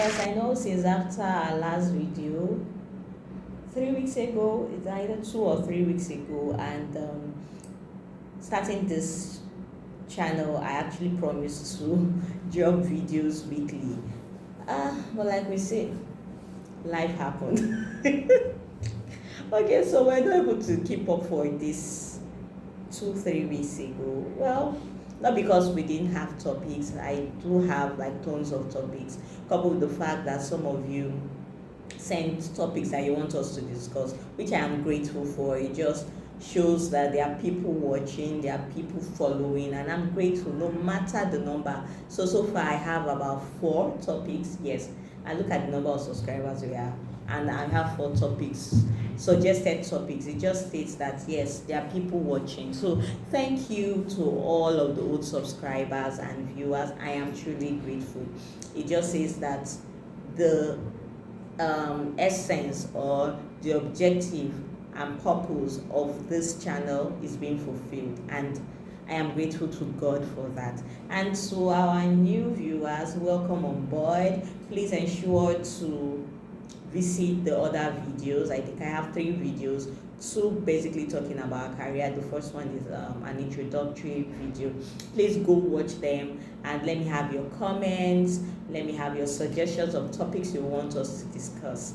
Yes, I know since after our last video, 3 weeks ago, it's either 2 or 3 weeks ago, and starting this channel, I actually promised to drop videos weekly. But like we said, life happened. Okay, so we're not able to keep up for this 2, 3 weeks ago. Well, not because we didn't have topics. I do have like tons of topics, coupled with the fact that some of you send topics that you want us to discuss, which I am grateful for. It just shows that there are people watching, there are people following, and I'm grateful no matter the number. So far I have about 4 topics. Yes, I look at the number of subscribers we have, and I have 4 topics, suggested topics. It just states that yes, there are people watching. So thank you to all of the old subscribers and viewers. I am truly grateful. It just says that the essence or the objective and purpose of this channel is being fulfilled, and I am grateful to God for that. And to our new viewers, welcome on board. Please ensure to visit the other videos. I think I have 3 videos, 2 basically talking about career. The first one is an introductory video. Please go watch them and let me have your comments, let me have your suggestions of topics you want us to discuss.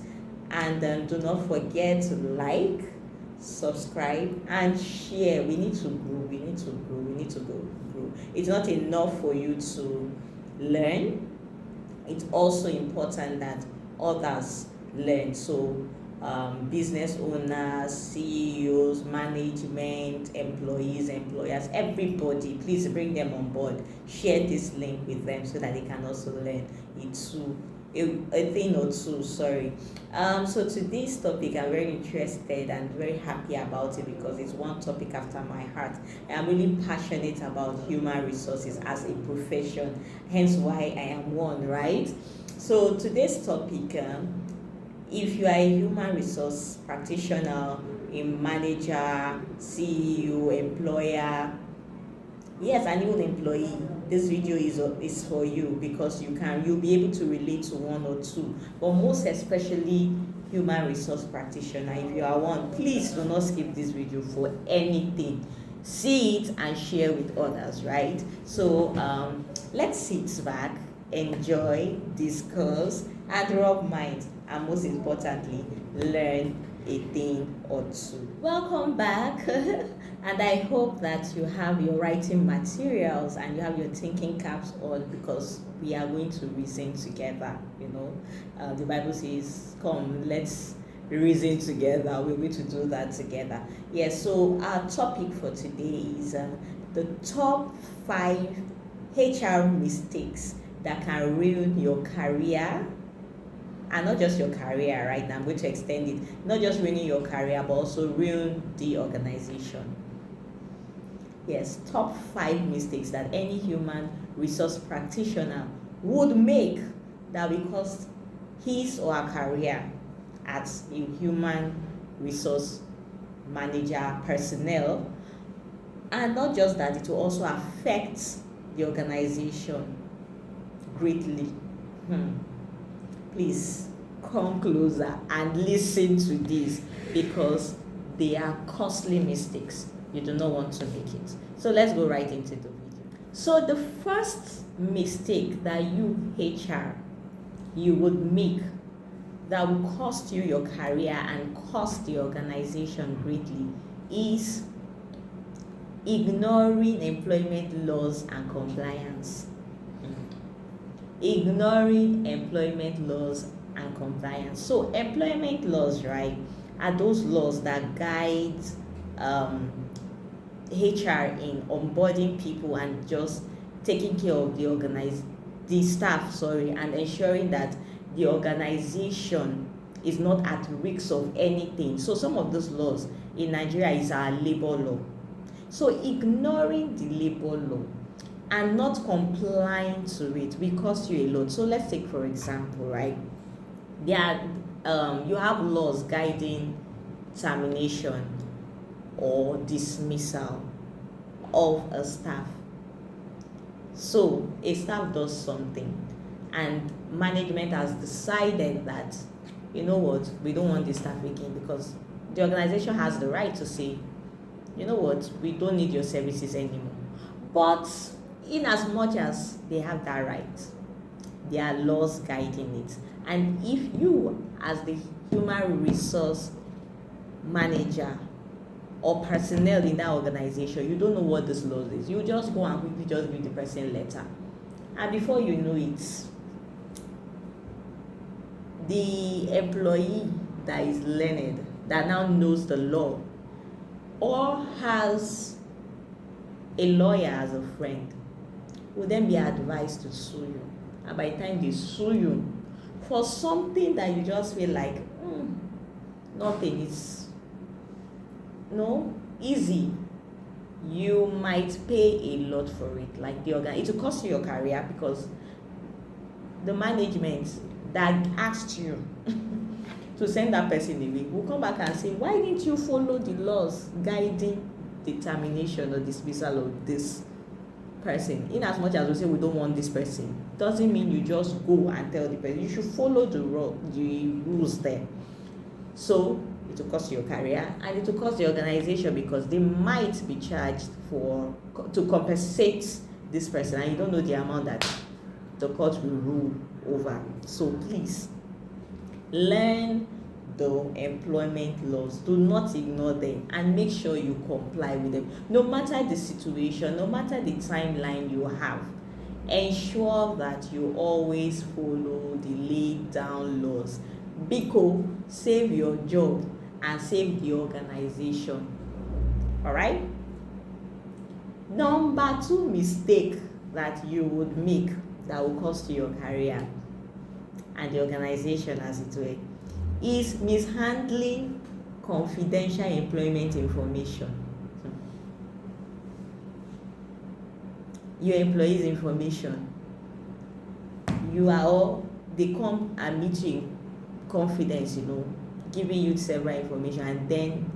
And do not forget to like, subscribe, and share. We need to grow, we need to grow, we need to grow. It's not enough for you to learn. It's also important that others learn. So business owners, CEOs, management, employees, employers, everybody, please bring them on board. Share this link with them so that they can also learn it too. A thing or two, sorry. So today's topic, I'm very interested and very happy about it because it's one topic after my heart. I'm really passionate about human resources as a profession, hence why I am one, right? So today's topic, if you are a human resource practitioner, a manager, CEO, employer, yes, and even employee, this video is for you because you'll be able to relate to one or two, but most especially human resource practitioner. If you are one, please do not skip this video for anything. See it and share with others, right? So let's sit back, enjoy, discuss, and rub minds, and most importantly, learn a thing or two. Welcome back. And I hope that you have your writing materials and you have your thinking caps on, because we are going to reason together. The Bible says, come, let's reason together. We're going to do that together. Yes, so our topic for today is the top 5 HR mistakes that can ruin your career. And not just your career, right? Now I'm going to extend it. Not just ruining your career, but also ruin the organization. Yes, top 5 mistakes that any human resource practitioner would make that will cost his or her career as a human resource manager, personnel. And not just that, it will also affect the organization greatly. Please come closer and listen to this, because they are costly mistakes. You do not want to make it. So let's go right into the video. So the first mistake that you would make that will cost you your career and cost the organization greatly is ignoring employment laws and compliance. Ignoring employment laws and compliance. So employment laws, right, are those laws that guide HR in onboarding people and just taking care of the staff, and ensuring that the organization is not at risk of anything. So some of those laws in Nigeria is our labor law. So ignoring the labor law and not complying to it will cost you a lot. So let's take for example, right? You have laws guiding termination or dismissal of a staff. So a staff does something and management has decided that, you know what, we don't want this staff again, because the organization has the right to say, you know what, we don't need your services anymore. But in as much as they have that right, there are laws guiding it. And if you, as the human resource manager or personnel in that organization, you don't know what this law is, you just go and quickly just give the person a letter, and before you know it, the employee that is learned, that now knows the law, or has a lawyer as a friend, will then be advised to sue you. And by the time they sue you for something that you just feel like nothing is easy, you might pay a lot for it. Like it will cost you your career, because the management that asked you to send that person away will come back and say, why didn't you follow the laws guiding the termination or dismissal of this person? In as much as we say we don't want this person, doesn't mean you just go and tell the person. You should follow the rules there. So it will cost your career, and it will cost the organization, because they might be charged to compensate this person, and you don't know the amount that the court will rule over. So please learn the employment laws. Do not ignore them, and make sure you comply with them. No matter the situation, no matter the timeline you have, ensure that you always follow the laid down laws, because save your job and save the organization. All right. Number 2 mistake that you would make that will cost you your career and the organization as it were is mishandling confidential employment information. Your employees' information, they come and meet you in confidence, giving you several information, and then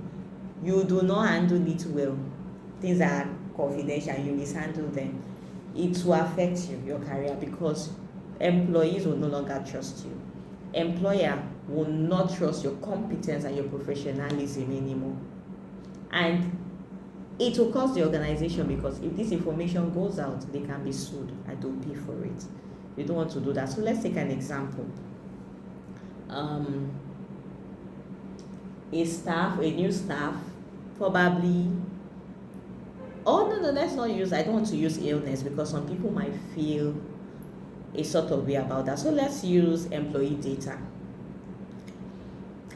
you do not handle it well. Things are confidential, you mishandle them. It will affect your career, because employees will no longer trust you. Employer will not trust your competence and your professionalism anymore. And it will cost the organization, because if this information goes out, they can be sued and they'll pay for it. You don't want to do that. So let's take an example. A new staff, probably. Oh no, let's not use. I don't want to use illness, because some people might feel a sort of way about that. So let's use employee data.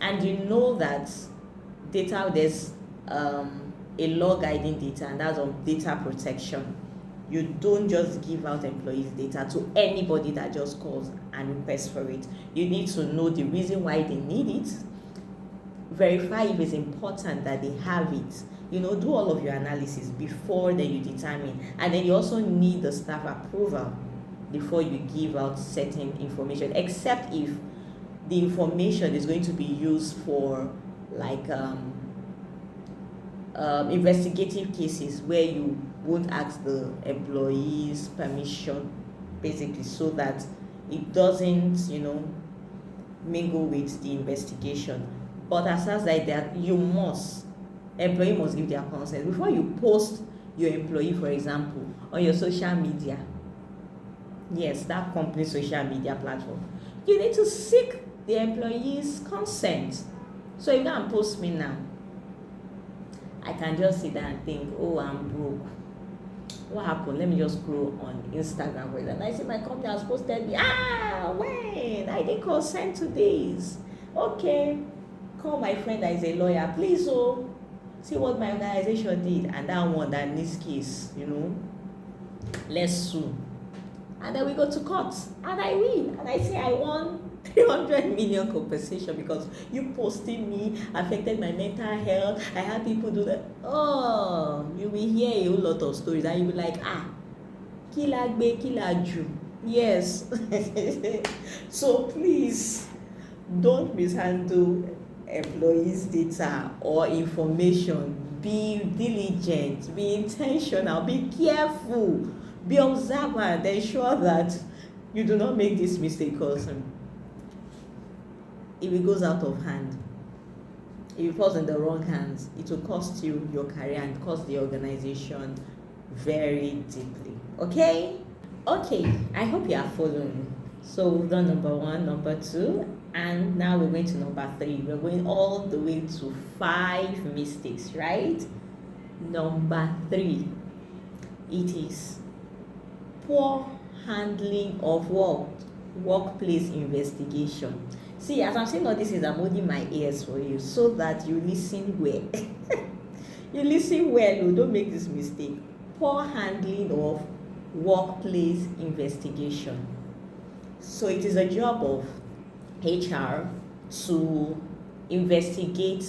And you know that data, there's a law guiding data, and that's on data protection. You don't just give out employees' data to anybody that just calls and requests for it. You need to know the reason why they need it, verify if it's important that they have it, do all of your analysis before then you determine. And then you also need the staff approval before you give out certain information, except if the information is going to be used for like investigative cases where you won't ask the employees employees' basically, so that it doesn't, mingle with the investigation. But aside like that, employee must give their consent before you post your employee, for example, on your social media. Yes, that company's social media platform. You need to seek the employee's consent. So if you can post me now, I can just sit there and think, oh, I'm broke. What happened? Let me just scroll on Instagram with it. And I see my company has posted me. When? I didn't consent to this. Okay. Call my friend that is a lawyer. Please, see what my organization did. And that one, that in this case, let's sue. And then we go to court. And I win. And I say I won 300 million compensation because you posting me affected my mental health. I had people do that. Oh, you will hear a whole lot of stories and you will be like, kilagbe, kilaju. Yes. So please don't mishandle employees' data or information. Be diligent, be intentional, be careful, be observant, ensure that You do not make this mistake, because if it goes out of hand, if it falls in the wrong hands, it will cost you your career and cost the organization very deeply. Okay, I hope you are following. So we've done number 1, number 2, and now we're going to number 3. We're going all the way to 5 mistakes, right? Number 3, it is poor handling of workplace investigation. See, as I'm saying all this, I'm holding my ears for you so that you listen well. You listen well, don't make this mistake. Poor handling of workplace investigation. So it is a job of HR to investigate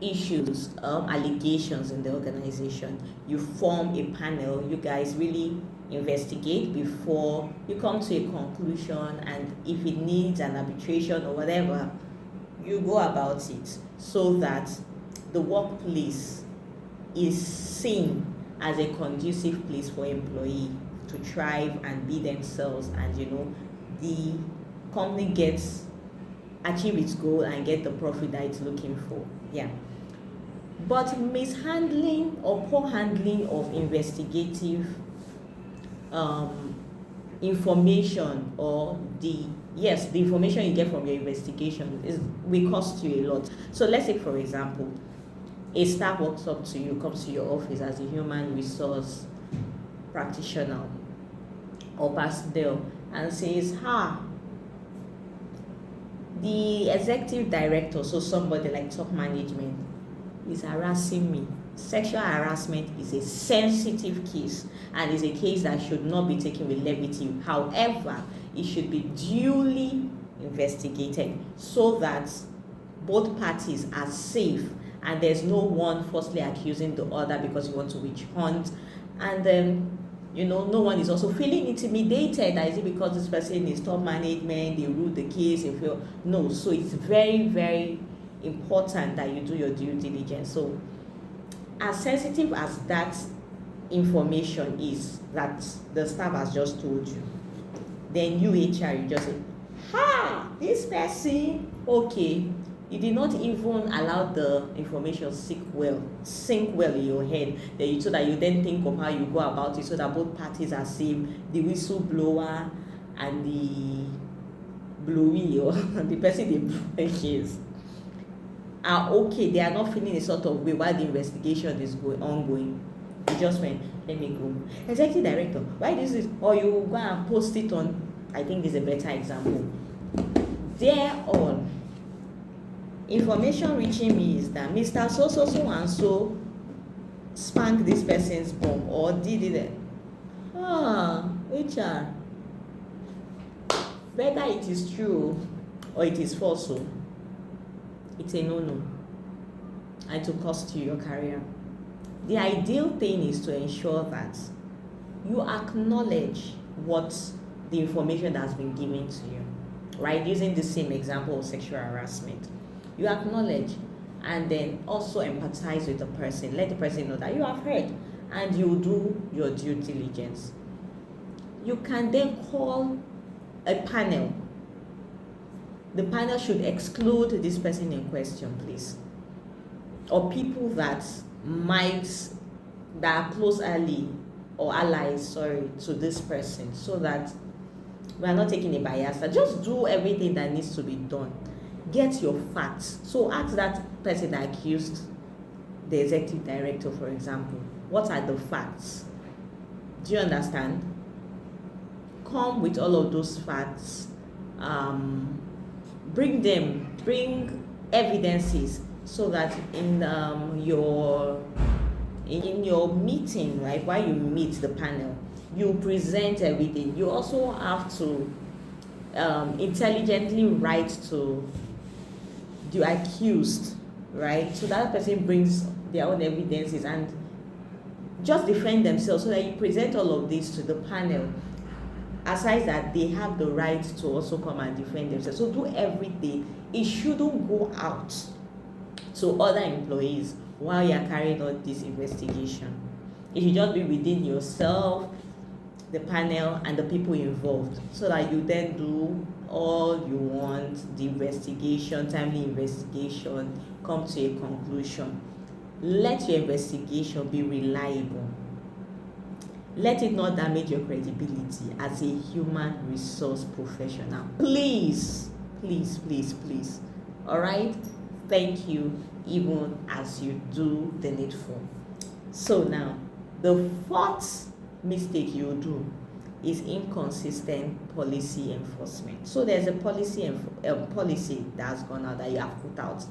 issues, allegations in the organization. You form a panel, you guys really investigate before you come to a conclusion, and if it needs an arbitration or whatever, you go about it so that the workplace is seen as a conducive place for employee to thrive and be themselves, and the company achieve its goal and get the profit that it's looking for. But mishandling or poor handling of investigative information, or the information you get from your investigation will cost you a lot. So let's say, for example, a staff walks up to you, comes to your office as a human resource practitioner or personnel, and says, the executive director, so somebody like top management, is harassing me. Sexual harassment is a sensitive case and is a case that should not be taken with levity. However, it should be duly investigated so that both parties are safe and there's no one falsely accusing the other because you want to witch hunt, and then no one is also feeling intimidated. Is it because this person is top management, they rule the case, they feel no. So it's very, very important that you do your due diligence. So as sensitive as that information is that the staff has just told you, then you HR, you just say, this person, okay, you did not even allow the information sink well in your head, so that you then think of how you go about it so that both parties are safe, the whistleblower and the blowee, or the person they blow case, are okay. They are not feeling a sort of way while the investigation is ongoing. You just went, let me go. Executive director, why this is, or you go and post it on, I think this is a better example. There on information reaching me is that Mr. So and so spanked this person's bum or did it. HR, whether it is true or it is false, it's a no-no, and to cost you your career. The ideal thing is to ensure that you acknowledge what the information that has been given to you, right? Using the same example of sexual harassment, you acknowledge and then also empathize with the person. Let the person know that you have heard and you do your due diligence. You can then call a panel. The panel should exclude this person in question, please, or people that are close allies to this person, so that we are not taking a bias. Just do everything that needs to be done. Get your facts. So ask that person that accused the executive director, for example, what are the facts? Do you understand? Come with all of those facts. Bring evidences, so that in your meeting, right, while you meet the panel, you present everything. You also have to intelligently write to the accused, right, so that person brings their own evidences and just defend themselves, so that you present all of this to the panel. Aside that, they have the right to also come and defend themselves. So do everything. It shouldn't go out to other employees while you are carrying out this investigation. It should just be within yourself, the panel and the people involved, so that you then do all you want, the investigation, timely investigation, come to a conclusion. Let your investigation be reliable. Let it not damage your credibility as a human resource professional. Please, please, please, please. All right? Thank you, even as you do the needful. So now, the fourth mistake you do is inconsistent policy enforcement. So there's a policy that's gone out, that you have put out,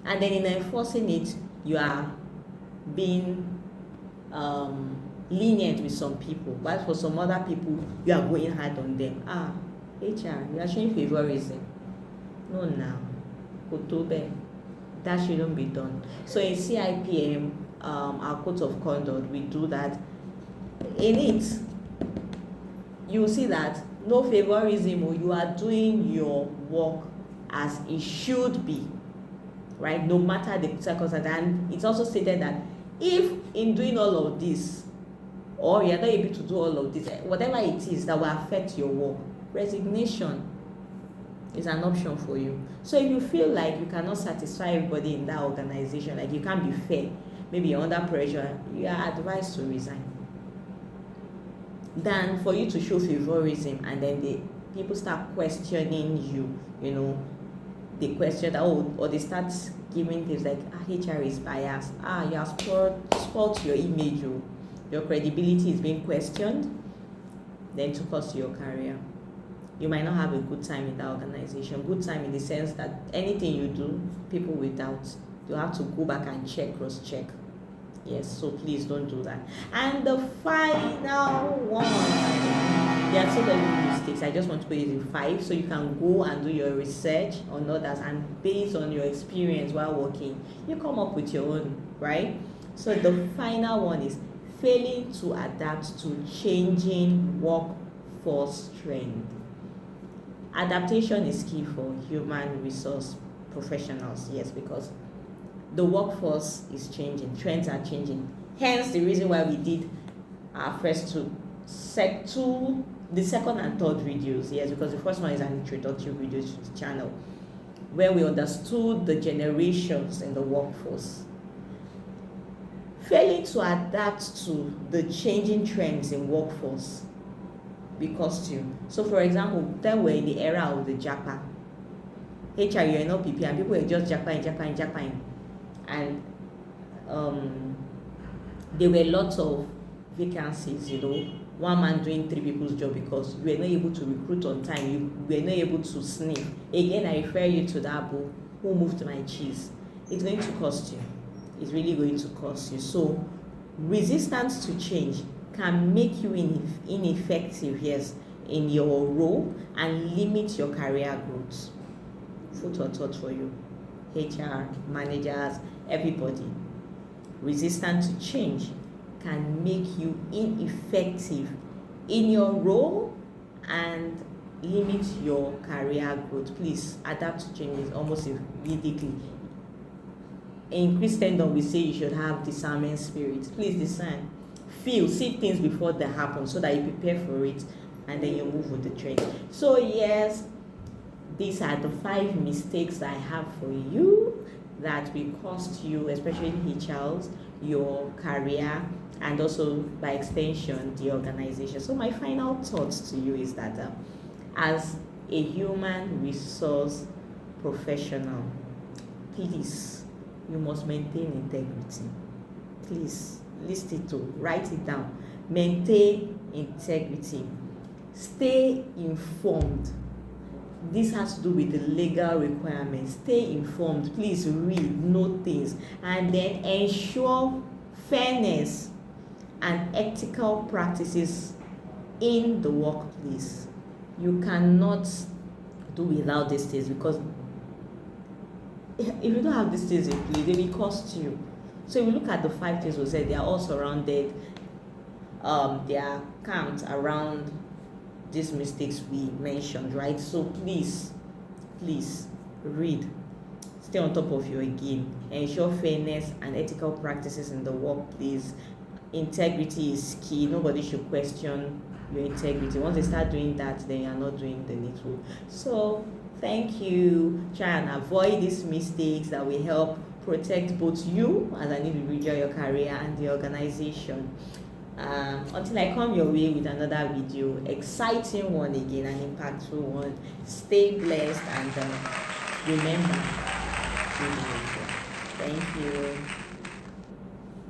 and then in enforcing it, you are being lenient with some people, but for some other people, you are going hard on them. HR, you are showing favorism. No, now, that shouldn't be done. So in CIPM, our code of conduct, we do that. In it, you will see that no favorism, or you are doing your work as it should be, right? No matter the circumstance. And it's also stated that if in doing all of this, or you're not able to do all of this, whatever it is that will affect your work, resignation is an option for you. So if you feel like you cannot satisfy everybody in that organization, like you can't be fair, maybe you're under pressure, you are advised to resign, than for you to show favorism and then the people start questioning you. They question that, or they start giving things like, HR is biased, you have spoiled your image, your credibility is being questioned, then to cost your career. You might not have a good time in that organization. Good time in the sense that anything you do, people will doubt. You have to go back and cross-check. Yes, so please don't do that. And the final one, there are so many mistakes. I just want to put it in 5, so you can go and do your research on others, and based on your experience while working, you come up with your own, right? So the final one is failing to adapt to changing workforce trend. Adaptation is key for human resource professionals, yes, because the workforce is changing, trends are changing. Hence the reason why we did our first the second and third videos, yes, because the first one is an introductory video to the channel, where we understood the generations in the workforce. Failing to adapt to the changing trends in workforce will cost you. So for example, then we're in the era of the japa. HR, you're in OPP, and people are just japaing. And there were lots of vacancies, one man doing 3 people's job, because you were not able to recruit on time, you were not able to sniff. Again, I refer you to that book, Who Moved My Cheese? It's going to cost you. It's really going to cost you. So resistance to change can make you ineffective, yes, in your role, and limit your career growth. Food for thought for you, HR, managers, everybody. Resistance to change can make you ineffective in your role and limit your career growth. Please adapt to changes almost immediately. In Christendom, we say you should have discernment spirit. Please discern. See things before they happen, so that you prepare for it and then you move with the trend. So yes, these are the 5 mistakes I have for you that will cost you, especially HRs, your career, and also by extension the organization. So my final thoughts to you is that as a human resource professional, please, you must maintain integrity. Please list it to write it down. Maintain integrity. Stay informed. This has to do with the legal requirements. Stay informed. Please read, know things, and then ensure fairness and ethical practices in the workplace. You cannot do without these things, because if you don't have these things in place, they will cost you. So if you look at the 5 things we said, they are all surrounded, they are camped around these mistakes we mentioned, right? So please read, stay on top of your game, ensure fairness and ethical practices in the workplace. Integrity is key. Nobody should question your integrity. Once they start doing that, then you're not doing the little. So thank you. Try and avoid these mistakes that will help protect both you as an individual, your career, and the organization. Until I come your way with another video, exciting one again, an impactful one. Stay blessed and remember to be grateful. Thank you.